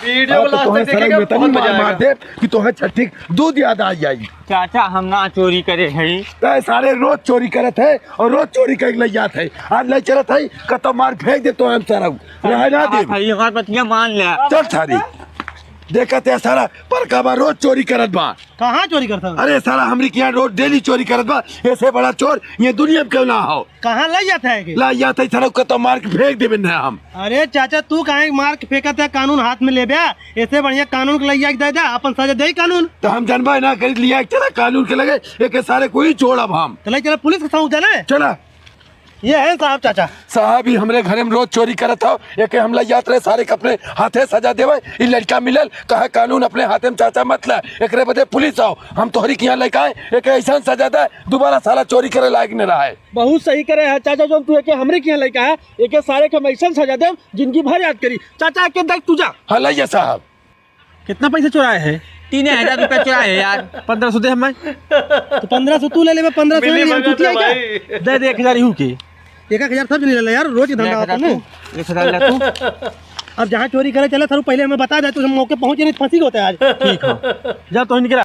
Video को last तक देखेगा, बहुत मजा आएगा। दे कि तो है छठी दूध याद आ जाएगी। चाचा हम ना चोरी करे हैं। तो सारे रोज चोरी करत है और रोज चोरी कर ले जात है। आज ले चलत है कतो मार फेंक दे तो हम सारा रह ना दे। भाई हमार बतिया मान ले। चल सारी देखत है सारा पर का रोज चोरी करत बा। कहाँ चोरी करता है? अरे सारा हमरी के यहाँ रोज डेली चोरी करत बा। ऐसे बड़ा चोर ये दुनिया में क्यों ना हो। कहाँ ले जाता है कि? ला जाते सारा कतो मार के फेंक देबे ना हम। अरे चाचा तू काहे मार के फेंकत है? कानून हाथ में ले बे, ऐसे बढ़िया कानून के लैया दे दे, अपन सजा दे कानून। तो हम जनबा ना कर लिया चला कानून के लगे एक सारे कोई छोड़ब हम। चला चला पुलिस के साथ जाना है। चला ये है साहब चाचा। साहब ही हमरे घरे में रोज चोरी करत हो। एक हम ला जात रहे सारे कपड़े हाथे सजा देवे। ई लड़का मिलल कहा कानून अपने हाथे में चाचा मत ला। एकरे बदे पुलिस आओ हम तोहरी के यहाँ लेके आए। एक ऐसा सजा दे दोबारा साला चोरी करे लायक न रहा है। बहुत सही करे है चाचा जो तू एके हमरे के यहाँ लेके आया। एके सारे के मैं ऐसा सजा दे जिंदगी भर याद करी। चाचा के देख तू जा। हाँ लाइए साहब। कितना पैसे चुराए है? 3000 रुपया चुराए यार। 1500 दे हमें। तो 1500 तू ले ले, 1500 ले ले। दे 1000 हूँ की 1000 सब ले ले यार, रोज ही धंधा होता है ना। 1000 ले तू। अब जहाँ चोरी करे चले थारू पहले हमें बता दे, तो हम मौके पहुंचे नहीं फंसी होते आज। ठीक हो जा तो निकल।